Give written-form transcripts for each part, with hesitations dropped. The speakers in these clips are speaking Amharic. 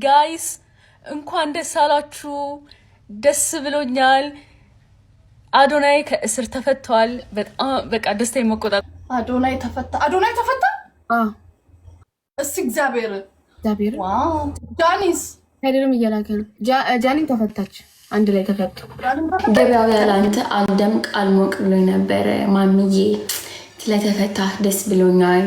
ጋይስ እንኳን ደስ አላችሁ። ደስ ብሎኛል። አዶናይ ከእስር ተፈቷል። በጣም በቃ ደስታዬ መቆጣጠር አዶናይ ተፈታ። አዶናይ ተፈታ። እስቲ እግዚአብሔር ዋው። ጃኒስ ሄደንም እያላከ ነው። ጃኒ ተፈታች። አንድ ላይ ተፈቱ። ገበያው ያላንተ አልደምቅ አልሞቅ ብሎኝ ነበረ። ማሚዬ ስለተፈታ ደስ ብሎኛል።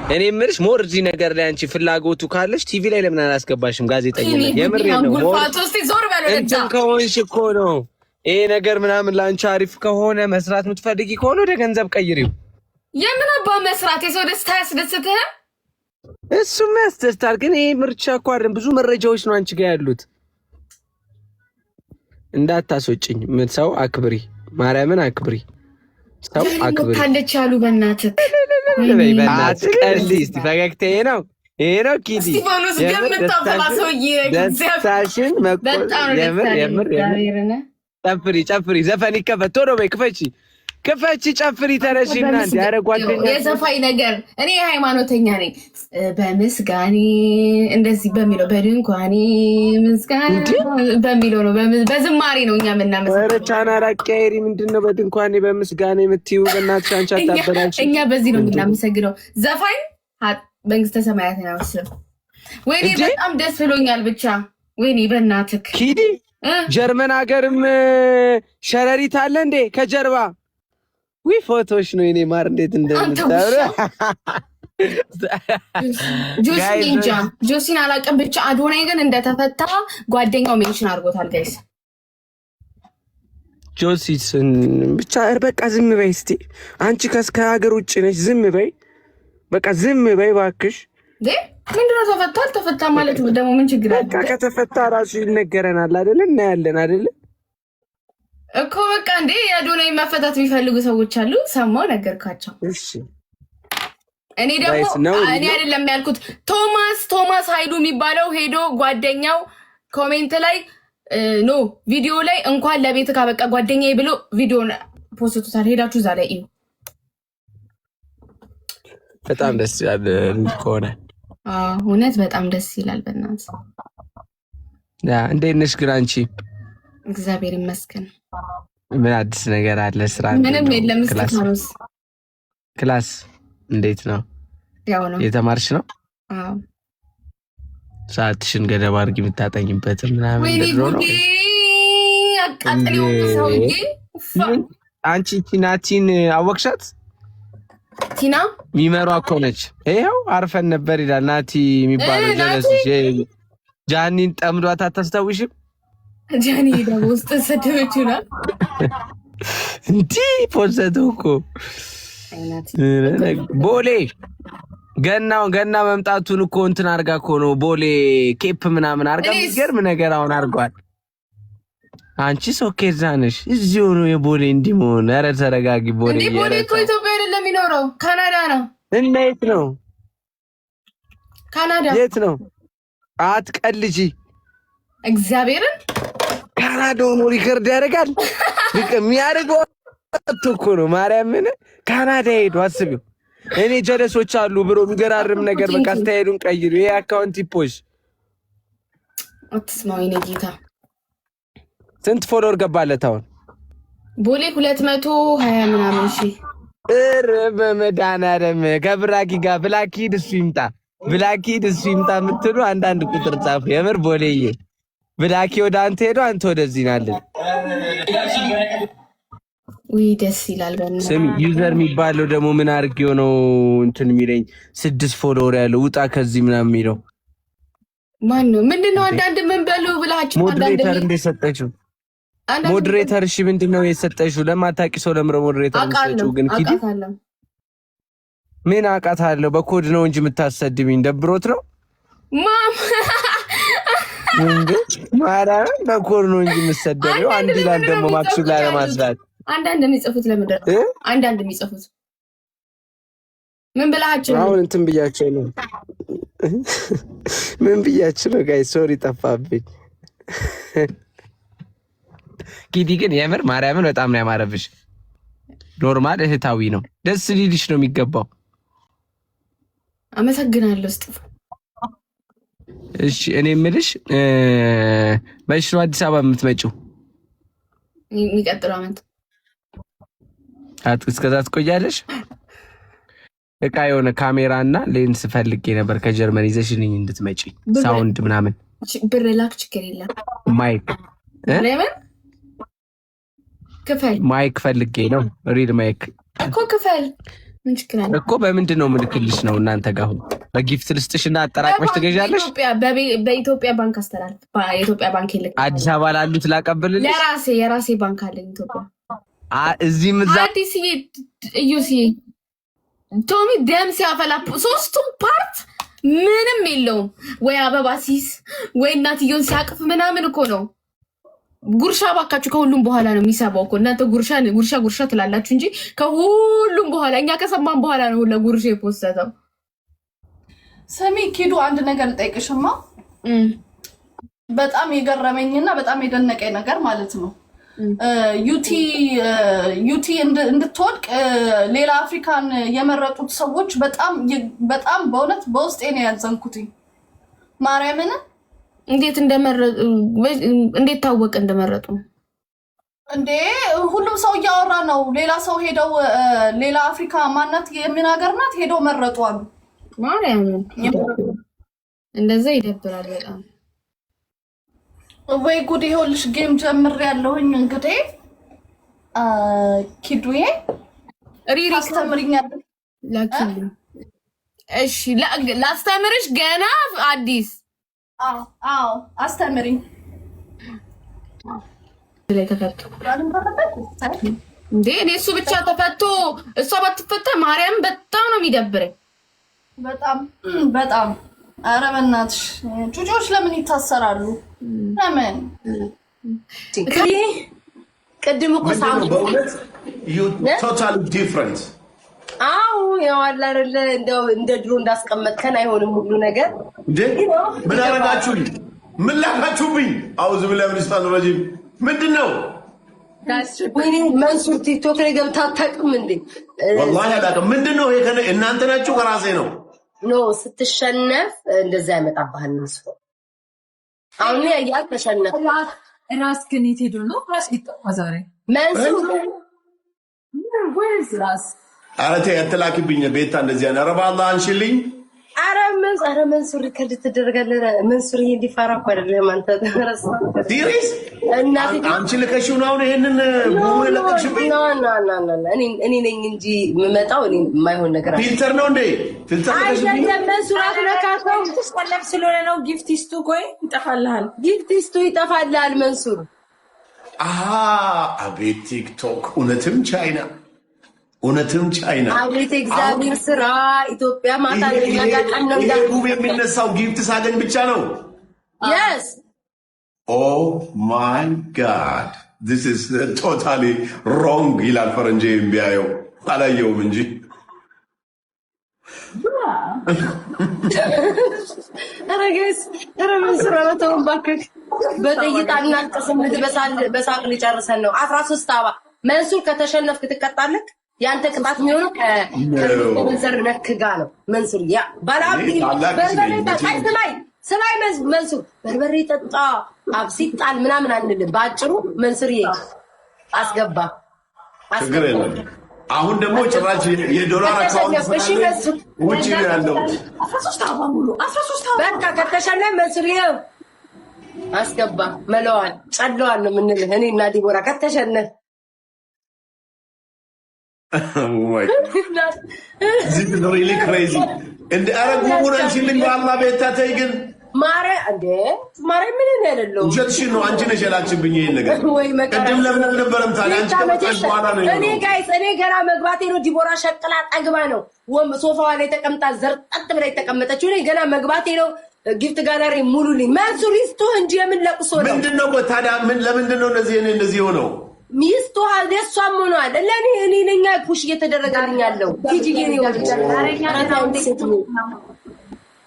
እኔ የምልሽ ሞር እዚህ ነገር ላይ አንቺ ፍላጎቱ ካለሽ ቲቪ ላይ ለምን አላስገባሽም? ጋዜጠኝነት የምር ነው። እንትን ከሆንሽ እኮ ነው ይሄ ነገር ምናምን ለአንቺ አሪፍ ከሆነ መስራት የምትፈልጊ ከሆነ ወደ ገንዘብ ቀይሪው። የምን አባ መስራት የሰው ደስታ ያስደስትህ? እሱም ያስደስታል፣ ግን ይሄ ምርጫ እኮ አይደለም። ብዙ መረጃዎች ነው አንቺ ጋር ያሉት። እንዳታስወጭኝ። ሰው አክብሪ፣ ማርያምን አክብሪ፣ ሰው አክብሪ። ታለች ያሉ በእናትህ አትቀልጂ። እስቲ ፈገግታዬ ነው ይሄ ነው ኪዲ ደስታሽን የምር ጨፍሪ ጨፍሪ። ዘፈን ይከፈት። ቶሎ በይ ክፈቺ ክፈቺ ጨፍሪ ተነሺና እንደ ኧረ ጓደኛ የዘፋኝ ነገር እኔ ሃይማኖተኛ ነኝ። በምስጋኔ እንደዚህ በሚለው በድንኳኔ ምስጋኔ በሚለው ነው በዝማሬ ነው እኛ የምናመሰግነው። ኧረ ቻናል አቀያይሪ ምንድነው በድንኳኔ በምስጋኔ የምትይው? በእናትሽ አንቺ አታበላሽ። እኛ በዚህ ነው የምናመሰግነው። ዘፋኝ መንግስተ ሰማያት ያወስም። ወይኔ በጣም ደስ ብሎኛል። ብቻ ወይኔ በእናትህ ኪዲ ጀርመን ሀገርም ሸረሪት አለ እንዴ ከጀርባ? ዊ ፎቶሽ ነው የኔ ማር እንዴት እንደምታወራ ጆሲን አላውቅም። ብቻ አዶናይ ግን እንደተፈታ ጓደኛው ሜንሽን አድርጎታል። ጋይስ ጆሲስን ብቻ በቃ ዝም በይ እስቲ አንቺ ከሀገር ውጭ ነሽ። ዝም በይ በቃ ዝም በይ እባክሽ። ምንድነው ተፈቷል? ተፈታ ማለት ደግሞ ምን ችግር አለ? በቃ ከተፈታ ራሱ ይነገረናል አይደለ? እናያለን አይደለ እኮ በቃ እንዴ የአዶናይ መፈታት የሚፈልጉ ሰዎች አሉ። ሰማው ነገርካቸው። እሺ እኔ ደግሞ እኔ አይደለም ያልኩት ቶማስ ኃይሉ የሚባለው ሄዶ ጓደኛው ኮሜንት ላይ ኖ ቪዲዮ ላይ እንኳን ለቤት ካበቃ ጓደኛዬ ብሎ ቪዲዮን ፖስቶታል። ሄዳችሁ እዛ ላይ እዩ። በጣም ደስ ይላል ከሆነ እውነት በጣም ደስ ይላል። በእናትህ እንዴት ነሽ ግን አንቺ? እግዚአብሔር ይመስገን። ምን አዲስ ነገር አለ? ስራ ምንም የለም። ክላስ እንዴት ነው? ያው ነው። የተማርሽ ነው? አዎ። ሰዓትሽን ገደብ አድርጊ የምታጠኝበት ምናምን እንደው ነው። አቃጥለው ሰውዬ አንቺ ቲናቲን አወቅሻት? ቲና ሚመሯ እኮ ነች። ይኸው አርፈን ነበር ይላል ናቲ የሚባለው ጀለስሽ ጃኒን ጠምዷት አታስታውሽም? ጃኒ ደግሞ ውስጥ ሰደበች ይላል እንዲህ ፖስተው እኮ ቦሌ ገና መምጣቱን እኮ እንትን አርጋ እኮ ነው። ቦሌ ኬፕ ምናምን አርጋ የሚገርም ነገር አሁን አርጓል። አንቺ ሶኬዛ ነሽ እዚሁ ነው የቦሌ እንዲህ መሆን። ኧረ ተረጋጊ። ቦሌ እኮ ኢትዮጵያ አይደለም የሚኖረው ካናዳ ነው። እና የት ነው? ካናዳ የት ነው? አትቀልጂ። እግዚአብሔርን ካናዳ ሆኖ ሪከርድ ያደርጋል። የሚያደርገው እኮ ነው። ማርያምን ካናዳ ሄዱ። አስቢው። እኔ ጀለሶች አሉ ብሎ የሚገራርም ነገር በቃ አስተያየዱን ቀይሩ። ይሄ አካውንት ይፖሽ አትስማው። የኔ ጌታ ስንት ፎሎወር ገባለት አሁን? ቦሌ 220 ምናምን ሺህ በመድኃኒዓለም ከብላኪ ጋር ብላኪ እሱ ይምጣ የምትሉ አንዳንድ ቁጥር ጻፉ። የምር ቦሌዬ ብላኪ ወደ አንተ ሄዶ አንተ ወደዚህ ናለን። ውይ ደስ ይላል። ስሚ ዩዘር የሚባለው ደግሞ ምን አድርጌው ነው እንትን የሚለኝ 6 ፎሎወር ያለው ውጣ ከዚህ ምናምን የሚለው ማን ነው? ምንድነው? አንዳንድ ምን በሉ ብላችሁ ሞዴሬተር እንደሰጠችው ሞዴሬተር እሺ፣ ምንድነው የሰጠሽው? ለማታውቂ ሰው ለምረ ሞዴሬተር እንደሰጠችው ግን ኪዲ ምን አውቃታለሁ? በኮድ ነው እንጂ የምታሰድብኝ ደብሮት ነው እንዴ? ማራን በኮድ ነው እንጂ የምትሰደበው። አንድ ይላል ደግሞ ማክሱ ላይ ለማስላት አንዳንድ የሚጽፉት ለምንድን ነው? አንዳንድ የሚጽፉት ምን ብላችሁ አሁን እንትን ብያቸው ነው። ምን ብያችሁ ነው? ጋይ ሶሪ ጠፋብኝ። ኪዲ ግን የምር ማርያምን በጣም ነው ያማረብሽ። ኖርማል እህታዊ ነው። ደስ ሊልሽ ነው የሚገባው። አመሰግናለሁ ስጥፍ። እሺ እኔ የምልሽ መች ነው አዲስ አበባ የምትመጪው? የሚቀጥለው ዓመት እስከዛ ትቆያለሽ? እቃ የሆነ ካሜራና ሌንስ ፈልጌ ነበር ከጀርመን ይዘሽልኝ እንድትመጪ። ሳውንድ ምናምን ብር ላክ፣ ችግር የለም። ማይክ ለምን ክፈል? ማይክ ፈልጌ ነው። ሪል ማይክ እኮ ክፈል። ምን ችግር አለ እኮ። በምንድን ነው ምልክልሽ ነው እናንተ ጋር? አሁን በጊፍት ልስጥሽና አጠራቅመሽ ትገዣለሽ? በኢትዮጵያ ባንክ አስተላልፍ። የኢትዮጵያ ባንክ ይልክ። አዲስ አበባ ላሉት ላቀብልልሽ? የራሴ ባንክ አለኝ ኢትዮጵያ። እዚህም እዛ አዲስ እዩሲ ቶሚ ደም ሲያፈላ 3ቱም ፓርት ምንም የለውም። ወይ አበባ ሲስ ወይ እናትየውን ሲያቅፍ ምናምን እኮ ነው። ጉርሻ ባካችሁ ከሁሉም በኋላ ነው የሚሰባው እኮ። እናንተ ጉርሻ ትላላችሁ እንጂ ከሁሉም በኋላ እኛ ከሰማን በኋላ ነው ለጉርሻ የፖስተው። ሰሚ ኪዱ አንድ ነገር ልጠይቅሽማ። በጣም የገረመኝና በጣም የደነቀኝ ነገር ማለት ነው ዩቲ እንድትወድቅ ሌላ አፍሪካን የመረጡት ሰዎች በጣም በእውነት በውስጤ ነው ያዘንኩት። ማርያምን እንዴት ታወቀ እንደመረጡ እንዴ? ሁሉም ሰው እያወራ ነው። ሌላ ሰው ሄደው ሌላ አፍሪካ ማናት የምን ሀገር ናት ሄደው መረጡ አሉ። ማርያምን እንደዛ ይደብራል በጣም። ወይ ጉድ! ይኸውልሽ ጌም ጀምሬያለሁኝ እንግዲህ ኪዱዬ ሪሪ አስተምሪኛለሽ። ላኪልኝ እሺ። ላስተምርሽ ገና አዲስ። አዎ አስተምሪኝ። እንዴ እኔ እሱ ብቻ ተፈቶ እሷ ባትፈታ ማርያም በጣም ነው የሚደብረኝ። በጣም ኧረ በእናትሽ ጩጮች ለምን ይታሰራሉ? ለምን ቅድም እኮ በእውነት ቶታሊ ዲፍረንት። አዎ ያው አለ አይደለ እንደ ድሮ እንዳስቀመጥከን አይሆንም ሁሉ ነገር። እንዴ ምን አረጋችሁልኝ? ምን ላካችሁብኝ? አውዝ ቢላሂ ሚነሽ ሸይጣኒ ረጂም። ምንድነው? ወይኔ መንሱር ቲክቶክ ላይ ገብታ አታውቅም እንዴ? ወላሂ አላውቅም። ምንድነው ይሄ? እናንተ ናችሁ ከራሴ ነው። ኖ ስትሸነፍ እንደዛ ያመጣብሃል መስሎ። አሁን ያያል ተሸነፍ ራስ ግን የት ሄዶ ነው? ራስ ይጣፋ ዛሬ መንሱር ወይስ ራስ አረቴ አትላኪብኝ ቤታ እንደዚህ ያለ ረባ አላህ አንሽልኝ። አረ መንሱር ከልት ተደረጋለ። መንሱር እንዲፈራ እኮ አይደለም አንተ ተረሳ ዲሪስ እናቴ አንቺ ልከሽው ነው ይሄንን ቡሙ ለቀሽብኝ። እኔ ነኝ እንጂ የምመጣው እኔ የማይሆን ነገር ፊልተር ነው እንዴ? ፊልተር ለቀሽብኝ። መንሱር አትነካከው ተስቀለብ ስለሆነ ነው። ጊፍቲስቱ ቆይ ይጠፋልሃል። ጊፍቲስቱ ይጠፋልሃል መንሱር። አቤት ቲክቶክ እውነትም ቻይና አቤት እግዚአብሔር ስራ። ኢትዮጵያ ማታ ለኛጋጣን ነው ይሄ ጉብ የሚነሳው ጊፍት ሳገኝ ብቻ ነው። yes oh my god this is totally wrong ይላል ፈረንጄ ቢያየው አላየውም እንጂ አረጋስ መንሱር አላተው ባከክ በጥይት አናልቀስም። በሳቅ ሊጨርሰን ነው። 13 አባ መንሱር ከተሸነፍክ ትቀጣለህ። ያንተ ቅጣት የሚሆነው ከዘር ነክ ጋር ነው። መንሱር ያ ባላቢ በርበሬ ጠጣይ ስማይ መንሱር በርበሬ ጠጣ አብሲጣል ምናምን አንልም። ባጭሩ መንሱር አስገባ ችግር የለም አሁን ደግሞ ጭራሽ የዶላር አካውንት ውጪ ነው ያለው 13 አበባ ሙሉ 13 አበባ በቃ ከተሸነፈ መስሪው አስገባ መለዋል ጸለዋል ነው የምንልህ እኔ እና ዲቦራ ከተሸነፈ This is really crazy. እንደ አረጉሙን አንቺልኝ በአላህ ቤታተይ ግን ማረ እንደ ማረ ምን ነው ጀትሽ ነው አንቺ ነሽ ያላችብኝ ይሄን ነገር ቅድም ለምን አልነበረም ታዲያ አንቺ ከመጣሽ በኋላ ነው እኔ ጋይስ እኔ ገና መግባቴ ነው ዲቦራ ሸቅላ ጠግባ ነው ሶፋዋ ላይ ተቀምጣ ዘርጠጥ ብላ የተቀመጠችው እኔ ገና መግባቴ ነው ጊፍት ጋለሪ ሙሉልኝ መንሱሪስቱ እንጂ የምን ለቅሶ ነው ምንድነው ታዲያ ምን ለምንድነው እንደዚህ ሆነው ሚስቱ ሀደሷም ሆኗል ለኔ እኔ ነኝ ፑሽ እየተደረገልኝ ያለው ቲጂጌ ነው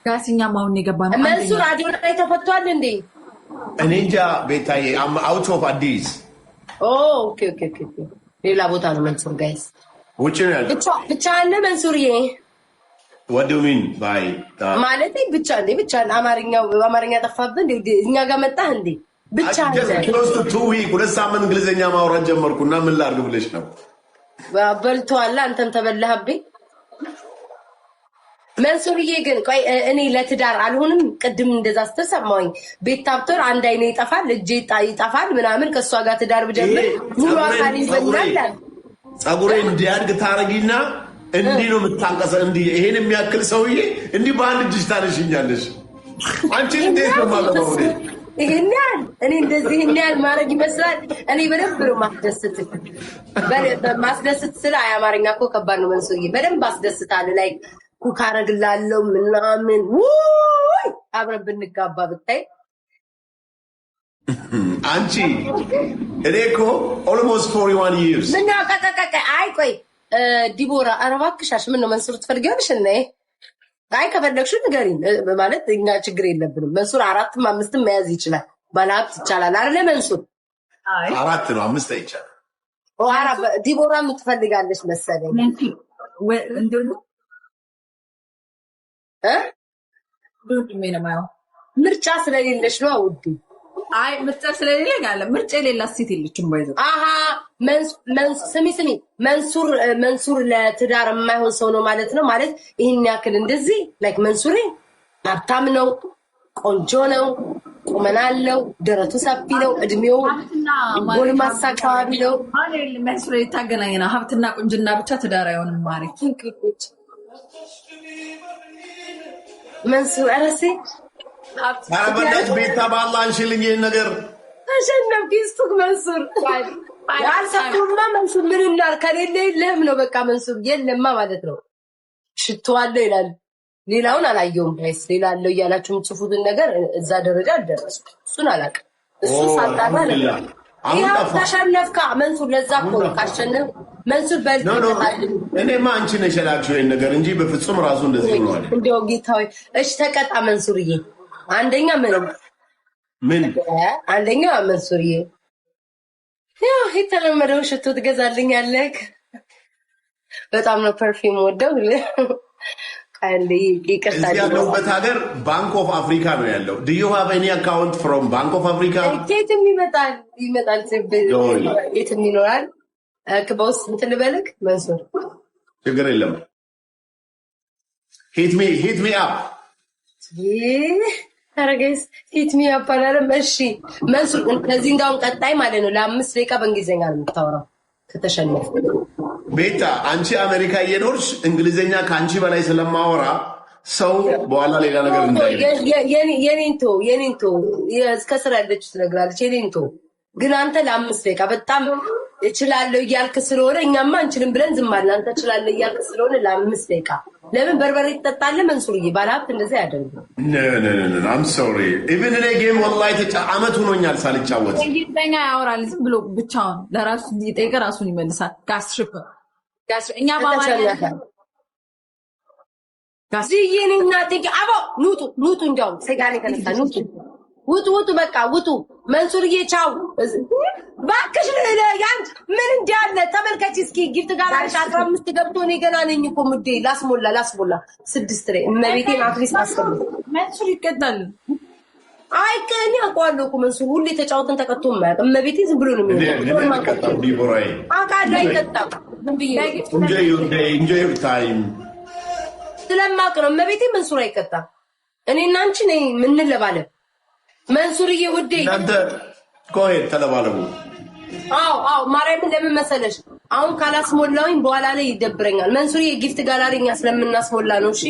ጋሲኛ ማውን የገባን መንሱር አዲዮ ላይ ተፈቷል እንዴ እኔ እንጃ ቤታዬ አም አውት ኦፍ አዲስ ኦኬ ሌላ ቦታ ነው መንሱር ጋይስ ውጪ ነው ያለው ብቻ አለ መንሱርዬ what do you mean by ማለት ብቻ አማርኛ ጠፋብን እኛ ጋር መጣህ እንዴ ብቻ close to 2 weeks ሁለት ሳምንት እንግሊዘኛ ማውራት ጀመርኩና ምን ላድርግ ብለሽ ነው በልቷል አንተም ተበላህብኝ መንሱርዬ ግን ቆይ እኔ ለትዳር አልሆንም ቅድም እንደዛ ተሰማኝ ቤት ታብቶር አንድ አይኔ ይጠፋል እጄ ይጠፋል ምናምን ከሷ ጋር ትዳር ብጀምር ሙሉ አካል ይበላል ጸጉሬ እንዲያድግ ታረጊና እንዲ ነው የምታንቀሰ እንዲ ይሄን የሚያክል ሰውዬ እንዲ በአንድ እጅሽ ታነሽኛለሽ አንቺ እንዴት ነው ማለት ነው ይሄኛል እኔ እንደዚህ ይሄኛል ማረግ ይመስላል እኔ በደንብ ነው ማስደስት ስለ አማርኛ እኮ ከባድ ነው መንሱርዬ በደንብ አስደስታለሁ ላይ ኩካረግላለው ምናምን ውይ አብረን ብንጋባ ብታይ አንቺ እኔኮ almost 41 years ምን አቀቀቀ አይ ቆይ ዲቦራ አረባክሻሽ ምን ነው መንሱር ትፈልጊያለሽ እንዴ አይ ከፈለግሽ ንገሪን ማለት እኛ ችግር የለብንም መንሱር 4ም 5ም መያዝ ይችላል ባላት ይቻላል አይደል መንሱር አይ 4 ነው 5 አይቻልም ኦራ ዲቦራ ምትፈልጋለሽ መሰለኝ እንደው ምርጫ ስለሌለሽ ነው አውዲ አይ ምርጫ ስለሌለኝ አለ ምርጫ የሌላት ሴት የለችም ባይዘው አሃ ስሚ መንሱር ለትዳር የማይሆን ሰው ነው ማለት ነው ማለት ይሄን ያክል እንደዚህ ላይክ መንሱሬ ሀብታም ነው ቆንጆ ነው ቁመና አለው ደረቱ ሰፊ ነው እድሜው ጎልማሳ አካባቢ ነው መንሱሬ ታገናኝና ሀብትና ቁንጅና ብቻ ትዳር አይሆንም ማለት መንሱር አረሴ አረበላች ቤታ ባላህ አንሽልኝ ይሄን ነገር ተሸነፍኩ ይስቱክ መንሱር ያልሰኩማ መንሱር ምን እናር ከሌለ የለም ነው በቃ መንሱር የለማ ማለት ነው ሽቷለው ይላል ሌላውን አላየውም ጋይስ ሌላለው እያላችሁ የምትጽፉትን ነገር እዛ ደረጃ አልደረስኩም እሱን አላውቅም እሱ ሳጣራ ነው ይሄው ተሸነፍካ መንሱር ለዛ እኮ ካሸነፍ መንሱር እኔማ አንቺ ነሽ ያላችሁ ይሄን ነገር እንጂ በፍጹም ራሱ እንደዚህ ነው አይደል እንደው ጌታዬ እሺ ተቀጣ መንሱርዬ አንደኛ አንደኛ መንሱርዬ ያው የተለመደው ሽቶ ትገዛልኛለህ በጣም ነው ፐርፊውም ወደው ካንዴ ይቅርታ ያለውበት ሀገር ባንክ ኦፍ አፍሪካ ነው ያለው do you have any account from bank of africa ከየትም ይመጣል የትም ይኖራል ከቦስ እንትን ልበልክ መንሱር ችግር የለም hit me up አረጋይስ hit me up አላለም እሺ መንሱር ከዚህ እንዳውን ቀጣይ ማለት ነው ለ5 ደቂቃ በእንግሊዘኛ ነው የምታወራው ከተሸነፈ ቤታ አንቺ አሜሪካ እየኖርሽ እንግሊዘኛ ካንቺ በላይ ስለማወራ ሰው በኋላ ሌላ ነገር እንዳይል የኔንቶ እስከ ስራ ያለችው ትነግራለች የኔንቶ ግን አንተ ለ5 ደቂቃ በጣም እችላለሁ እያልክ ስለሆነ እኛማ አንችልም ብለን ዝም አልን አንተ እችላለሁ እያልክ ስለሆነ ለ5 ደቂቃ ለምን በርበሬ ትጠጣለህ መንሱርዬ ባለሀብት እንደዚህ አይደለም no I'm sorry even in a game wallahi አመት ሆኖኛል ሳልጫወት እንግሊዘኛ ያወራል ዝም ብሎ ብቻውን ለራሱ ይጠይቅ ራሱን ይመልሳል ጋስትሪፕ እኛ ባማርኛ ጋስትሪዬና ጥቂ አቦ ኑጡ እንደው ሰጋኔ ከነሳ ውጡ በቃ ውጡ መንሱርዬ ቻው ባክሽ ያን ምን እንዲያለ ተመልከች እስኪ ጊፍት ጋር 15 ገብቶ እኔ ገና ነኝ እኮ ምዴ ላስሞላ 6 ላይ እመቤቴን አፍሪስ አስቀም መንሱር ይቀጣል አይከኝ አቋለው እኮ መንሱር ሁሌ ተጫውተን ተቀጥቶ ማያውቅ እመቤቴ ዝም ብሎ ነው የሚሆነው ዲቦራይ አቃዳ ይቀጣ enjoy your time ስለማቅ ነው መቤቴ መንሱር አይቀጣም እኔና አንቺ ነኝ ምን ለባለ መንሱርዬ ውዴ እናንተ ቆይ ተለባለቡ አው ማርያምን ለምን መሰለሽ አሁን ካላስሞላውኝ በኋላ ላይ ይደብረኛል መንሱርዬ ጊፍት ጋላሪኛ ስለምናስሞላ ነው እሺ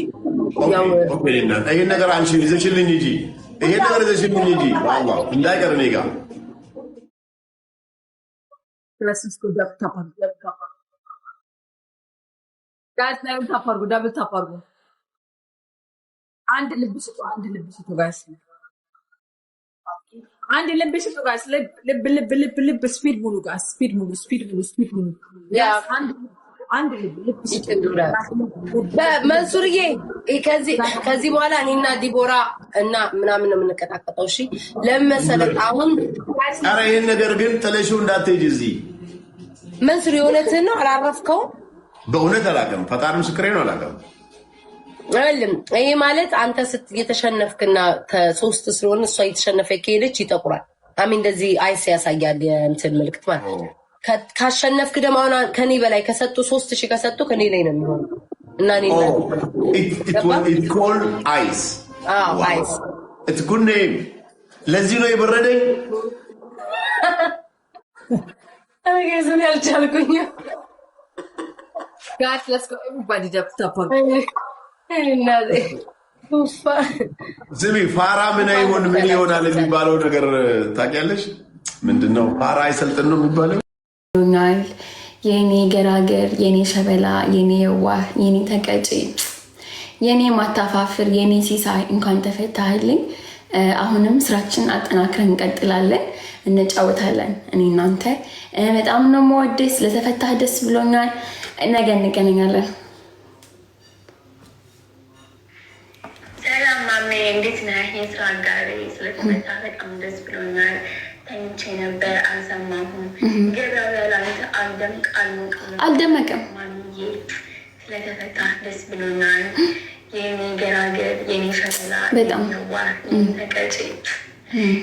ያው ኦኬና ይሄ ነገር አንቺ ይዘሽልኝ እንጂ ይሄ ነገር ይዘሽልኝ እንጂ ዋው እንዳይቀር እኔ ጋር ፍራንሲስኮ ጋይስ ላይ ታፈርጉ ዳብል ታፈርጉ አንድ ልብ ስጡ ጋይስ አንድ ልብ ስጡ ጋይስ ልብ ስፒድ ሙሉ ጋይስ ስፒድ ሙሉ ያ አንድ ልብ ስጡ መንሱርዬ ከዚህ በኋላ እኔና ዲቦራ እና ምናምን ነው የምንቀጣቀጠው እሺ ለምን መሰለህ አሁን ኧረ ይሄን ነገር ግን ተለሽው እንዳትሄጂ እዚህ መንሱር የእውነትህን ነው አላረፍከው በእውነት አላውቅም ፈጣሪ ምስክሬ ነው አላውቅም አይደለም ይሄ ማለት አንተ የተሸነፍክና ከሶስት ስለሆነ እሷ የተሸነፈ ከሄደች ይጠቁራል አሚን እንደዚህ አይስ ያሳያል የእንትን ምልክት ማለት ካሸነፍክ ደግሞ ከኔ በላይ ከሰጡ 3000 ከሰጡ ከኔ ላይ ነው የሚሆነው እና እኔ it called ice ice it's good name ለዚህ ነው የበረደኝ አገዘን ያልቻልኩኝ guys let's go everybody up ዝም ፋራ ምን አይሆን ምን ይሆናል የሚባለው ነገር ታውቂያለሽ ምንድነው ፋራ አይሰልጥን ነው የሚባለው የኔ ገራገር የኔ ሸበላ የኔ የዋህ የኔ ተቀጪ የኔ ማታፋፍር የኔ ሲሳይ እንኳን ተፈታህልኝ አሁንም ስራችን አጠናክረን እንቀጥላለን እንጫወታለን እኔ እናንተ በጣም ነው የምወድህ ስለተፈታህ ደስ ብሎኛል ነገ እንገናኛለን ሰላም ማሜ እንዴት ነህ የስራ አጋሪ ስለተፈታህ በጣም ደስ ብሎኛል ተንቼ ነበር አልሰማሁም ገበያው ያላንተ አልደመቀም ማሚዬ ስለተፈታህ ደስ ብሎኛል የኔ ገራገር የኔ ሸበላ በጣም ተቀጪ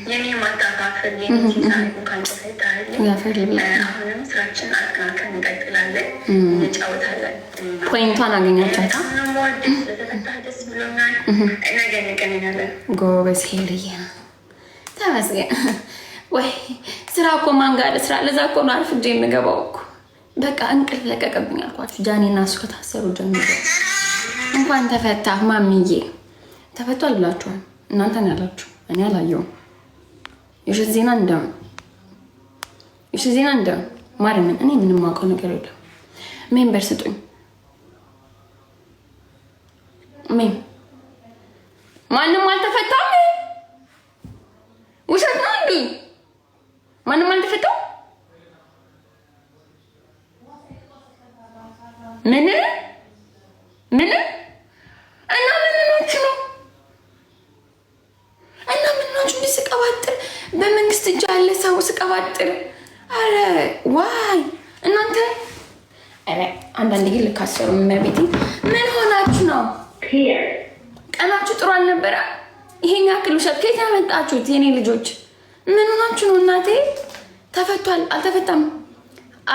የኔ ማታፋፍር የኔ ሲሳይ እንኳን ተፈታህልኝ አሁንም ስራችን አጠናክረን እንቀጥላለን እንጫወታለን ፖይንቷን አገኛቻታ ስለተፈታህ ደስ ብሎኛል ነገ እንገናኛለን ጎበዝ ሄርዬ ተመስገን ወይ ስራ እኮ ማን ጋር ስራ ለዛ እኮ ነው አርፍጄ የምገባው እኮ በቃ እንቅልፍ ለቀቀብኝ አልኳችሁ ጃኒና እሱ ከታሰሩ ጀምሮ እንኳን ተፈታህ ማሚዬ ተፈቷል ብላችኋል እናንተ ነው ያላችሁ እኔ አላየሁም የውሸት ዜና እንደው ማርያምን እኔ ምንም ማውቀው ነገር የለም ሜምበር ስጡኝ ማንም አልተፈታም ውሸት ነው እንዴ ማንም አልተፈታም ምን እና ምንናችሁ ነው እና ምንናችሁ እንዲስቀባጥር በመንግስት እጅ ያለ ሰው ስቀባጥር አረ ዋይ እናንተ አረ አንዳንዴ ግን ልካሰሩ መቤቴ ምን ሆናችሁ ነው ቀናችሁ ጥሩ አልነበረ ይሄን ያክል ውሸት ከየት ያመጣችሁት የኔ ልጆች ምን ሆናችሁ ነው እናቴ ተፈቷል አልተፈታም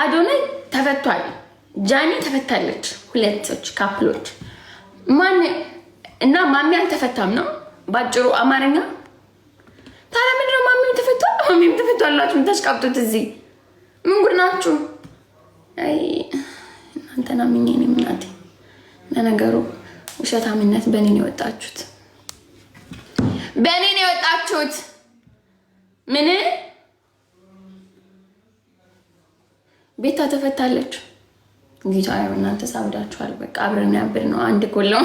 አዶናይ ተፈቷል ጃኒ ተፈታለች ሁለቶች ካፕሎች ማን እና ማሚ አልተፈታም ነው ባጭሩ አማርኛ ታዲያ ምንድነው ማሚም ተፈቷላችሁ ተሽቃብጡት እዚህ ምን ጉድ ናችሁ አይ እናንተና ምኝኔ ምናቴ ለነገሩ ውሸታምነት በእኔ ነው የወጣችሁት ምን ቤታ ተፈታለች ጌታ ያው እናንተ ሳብዳችኋል በቃ አብረን ያብር ነው አንድ ኮለው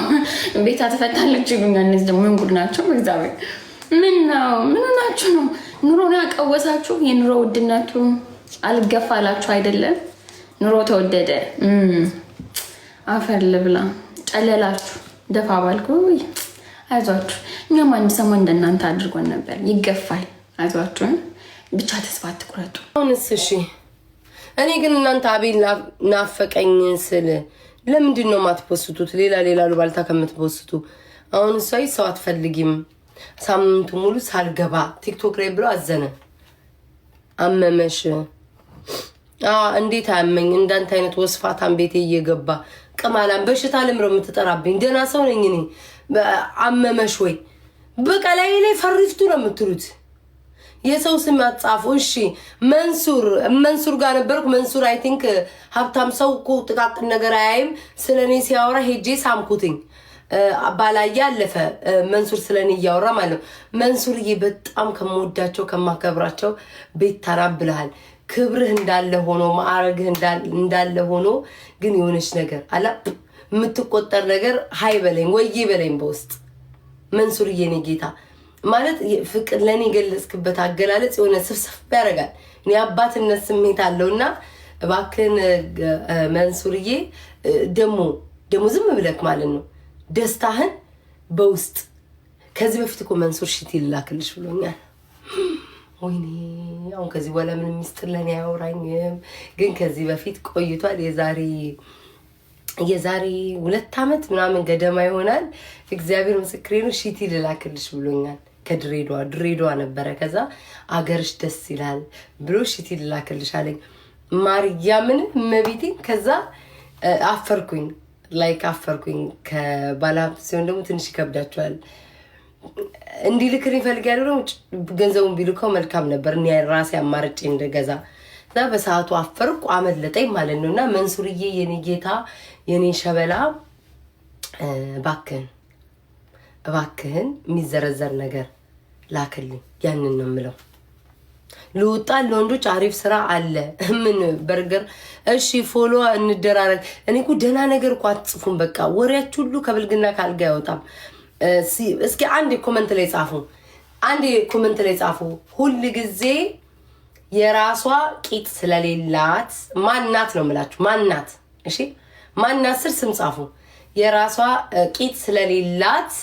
ቤታ ተፈታለች ይሉኛል እነዚህ ደግሞ ምን ጉድ ናቸው በእግዚአብሔር ምን ናችሁ ነው ኑሮን ያቀወሳችሁ የኑሮ ውድነቱ አልገፋላችሁ አይደለም ኑሮ ተወደደ አፈር ልብላ ጨለላችሁ ደፋ ባልኩ አይዟችሁ እኛም አንድ ሰሞን እንደናንተ አድርጎን ነበር ይገፋል አይዟችሁ ብቻ ተስፋ አትቁረጡ አሁንስ እሺ እኔ ግን እናንተ አቤል ናፈቀኝ ስል ለምንድን ነው ማትፖስቱት ሌላ ሉባልታ ከምትፖስቱ አሁን ሰው አትፈልጊም ሳምንቱ ሙሉ ሳልገባ ቲክቶክ ላይ ብሎ አዘነ አመመሽ እንዴት አያመኝ እንዳንተ አይነት ወስፋታን ቤቴ እየገባ ቅማላም በሽታ ለምሮ የምትጠራብኝ ደና ሰው ነኝ እኔ አመመሽ ወይ በቃ ላይ ፈሪፍቱ ነው የምትሉት የሰው ስም አጻፉ እሺ መንሱር ጋር ነበርኩ መንሱር አይ ቲንክ ሀብታም ሰው እኮ ጥቃቅን ነገር አያይም ስለኔ ሲያወራ ሄጄ ሳምኩትኝ ባላያ አለፈ መንሱር ስለኔ ያወራ ማለት መንሱርዬ በጣም ከመወዳቸው ከማከብራቸው ቤት ተራብልሃል ክብርህ እንዳለ ሆኖ ማዕረግህ እንዳለ ሆኖ ግን የሆነች ነገር አላ የምትቆጠር ነገር ሃይ በለኝ ወይ በለኝ በውስጥ መንሱርዬ ነኝ ጌታ ማለት ፍቅር ለኔ ገለጽክበት አገላለጽ የሆነ ስፍስፍ ያረጋል እኔ አባትነት ስሜት አለውና እባክህን መንሱርዬ ደሞ ዝም ብለክ ማለት ነው ደስታህን በውስጥ ከዚህ በፊት እኮ መንሱር ሽቲ ላክልሽ ብሎኛል ወይኔ አሁን ከዚህ በኋላ ምንም ሚስጥር ለኔ አያወራኝም ግን ከዚህ በፊት ቆይቷል የዛሬ 2 አመት ምናምን ገደማ ይሆናል እግዚአብሔር ምስክሬ ነው ሽቲ ላክልሽ ብሎኛል ከድሬዳዋ ነበረ ከዛ አገርሽ ደስ ይላል ብሎ ሽቲ ላክልሽ አለኝ ማርያምን መቤቴ ከዛ አፈርኩኝ ከባላም ሲሆን ደግሞ ትንሽ ይከብዳቸዋል እንዲልክልኝ ፈልጋለሁ ነው ገንዘቡን ቢልከው መልካም ነበር እኔ ራሴ አማርጬ እንደገዛ ዛ በሰዓቱ አፈርኩ አመለጠኝ ማለት ነውና መንሱርዬ የኔ ጌታ የኔ ሸበላ እባክህን የሚዘረዘር ነገር ላክልኝ ያንን ነው የምለው ልውጣ ለወንዶች አሪፍ ስራ አለ ምን በርገር እሺ ፎሎ እንደራረግ እኔ እኮ ደና ነገር እኮ አትጽፉም በቃ ወሬያችሁ ሁሉ ከብልግና ካልጋ ያወጣም እስኪ አንድ ኮሜንት ላይ ጻፉ ሁሉ ጊዜ የራሷ ቂጥ ስለሌላት ማናት ነው የምላችሁ ማናት እሺ ማናት ስም ጻፉ የራሷ ቂጥ ስለሌላት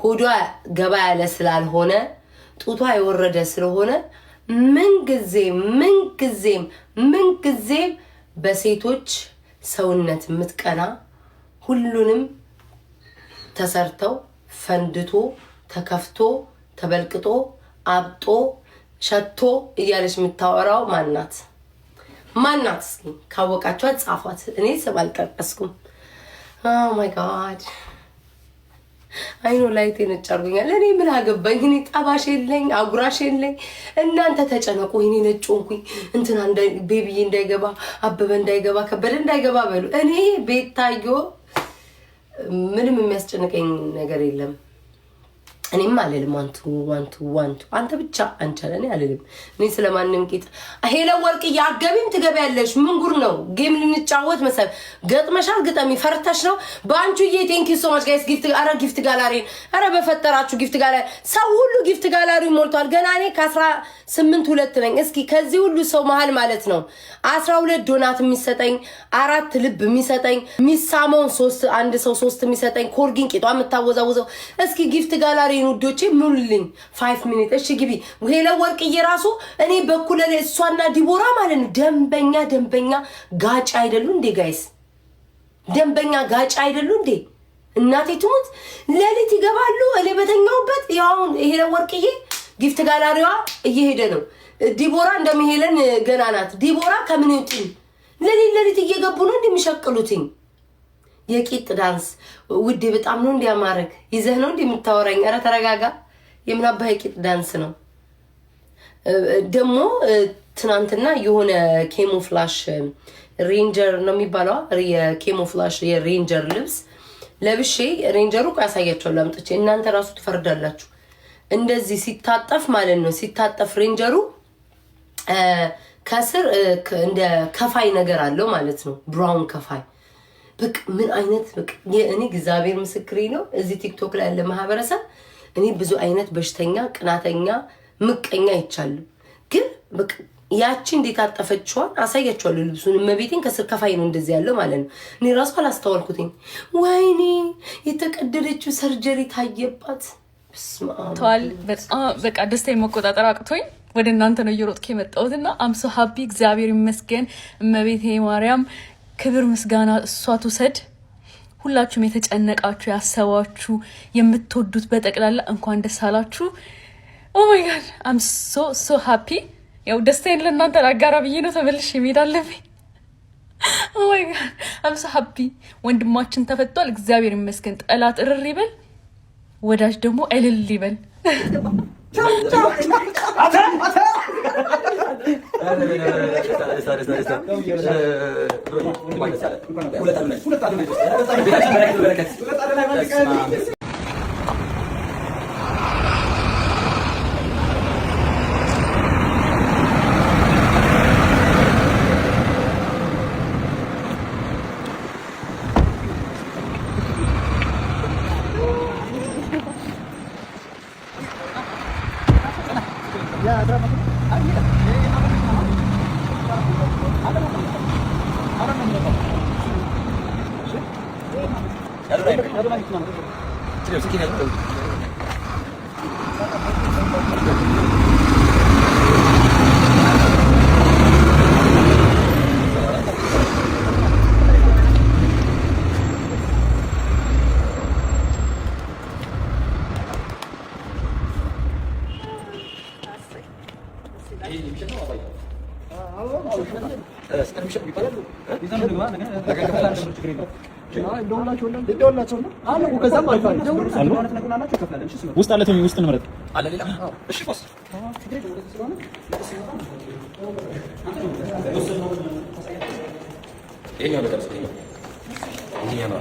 ሆዷ ገባ ያለ ስላልሆነ ጡቷ የወረደ ስለሆነ ምን ጊዜም በሴቶች ሰውነት ምትቀና ሁሉንም ተሰርተው ፈንድቶ ተከፍቶ ተበልቅጦ አብጦ ሸቶ እያለች የምታወራው ማናት እስኪ ካወቃችሁ ጻፏት እኔ ስም አልጠቀስኩም ኦ ማይ ጋድ አይኖ ላይቴ ነጫርጉኛል እኔ ምን አገባኝ እኔ ጣባሽ የለኝ አጉራሽ የለኝ እናንተ ተጨነቁ እኔ ነጮንኩኝ እንትና ቤቢዬ እንዳይገባ አበበ እንዳይገባ ከበደ እንዳይገባ በሉ እኔ ቤታዮ ምንም የሚያስጨንቀኝ ነገር የለም እኔም አልልም ዋንቱ አንተ ብቻ አንቻለኔ አልልም እኔ ስለማንም ቂጥ ሄለ ወርቅ ያገቢም ትገበያለሽ ምን ጉር ነው ጌም ልንጫወት መሰል ገጥመሻል ግጠሚ ፈርተሽ ነው ባንቹዬ ቴንክ ዩ ሶ ማች ጋይስ ጊፍት ጋላሪ አረ በፈጠራችሁ ጊፍት ጋላሪ ሰው ሁሉ ጊፍት ጋላሪ ሞልቷል ገና እኔ ከ18 2 ነኝ እስኪ ከዚህ ሁሉ ሰው መሃል ማለት ነው 12 ዶናት የሚሰጠኝ 4 ልብ የሚሰጠኝ ሚሳሞን 3 አንድ ሰው 3 የሚሰጠኝ ኮርጊን ቂጧ የምታወዛውዘው እስኪ ጊፍት ጋላሪ ውዶቼ ሙሉልኝ 5 ሚኒት እሺ ግቢ ሄለ ወርቅዬ ራሱ እኔ በኩለ ለሷና ዲቦራ ማለት ነው ደንበኛ ጋጭ አይደሉ እንዴ ጋይስ ደንበኛ ጋጭ አይደሉ እንዴ እናቴ ትሙት ለሊት ይገባሉ እኔ በተኛውበት ያው ሄለ ወርቅዬ ጊፍት ጋላሪዋ እየሄደ ነው ዲቦራ እንደሚሄለን ገና ናት ዲቦራ ከምን ይውጥ ለሊት እየገቡ ነው እንደሚሸቅሉትኝ የቂጥ ዳንስ ውዴ በጣም ነው እንዲያማረክ ይዘህ ነው እንደምታወራኝ አረ ተረጋጋ የምናባህ የቂጥ ዳንስ ነው ደሞ ትናንትና የሆነ ኬሞፍላሽ ሬንጀር ነው የሚባለው የኬሞፍላሽ የሬንጀር ልብስ ለብሼ ሬንጀሩ ያሳያችኋል አምጥቼ እናንተ ራሱ ትፈርዳላችሁ እንደዚህ ሲታጠፍ ማለት ነው ሲታጠፍ ሬንጀሩ ከስር እንደ ከፋይ ነገር አለው ማለት ነው ብራውን ከፋይ በቃ ምን አይነት በቃ እኔ እግዚአብሔር ምስክሬ ነው እዚህ ቲክቶክ ላይ ያለ ማህበረሰብ እኔ ብዙ አይነት በሽተኛ ቅናተኛ ምቀኛ ይቻሉ ግን በቃ ያቺ እንዴት አጣፈችዋል አሳያችኋለሁ ልብሱን መቤቴን ከስር ከፋይ ነው እንደዚህ ያለው ማለት ነው እኔ ራሱ አላስተዋልኩትኝ ወይኔ የተቀደደችው ሰርጀሪ ታየባት ተዋል በቃ ደስታዬ መቆጣጠር አቅቶኝ ወደ እናንተ ነው እየሮጥኩ የመጣሁትና አም ሶ ሃፒ እግዚአብሔር ይመስገን እመቤቴ ማርያም ክብር ምስጋና እሷ ትውሰድ ሁላችሁም የተጨነቃችሁ ያሰባችሁ የምትወዱት በጠቅላላ እንኳን ደስ አላችሁ ኦ ማይ ጋድ አም ሶ ሃፒ ያው ደስታዬን ለእናንተ ላጋራ ብዬ ነው ተመልሼ መሄድ አለብኝ። ኦማይ ጋድ አምሳ ሀቢ ወንድማችን ተፈቷል። እግዚአብሔር ይመስገን። ጠላት እርር ይበል፣ ወዳጅ ደግሞ እልል ይበል። ውስጥ አለ ውስጥ እንምረጥ አለ ሌላ እሺ ቦስ ይሄኛው ነገር ይሄኛው ነው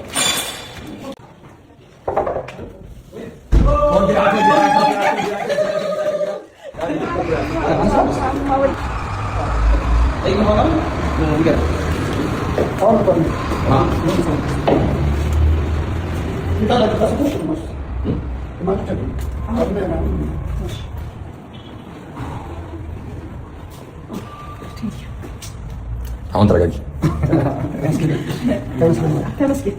አሁን ተረጋጊ። ተመስገን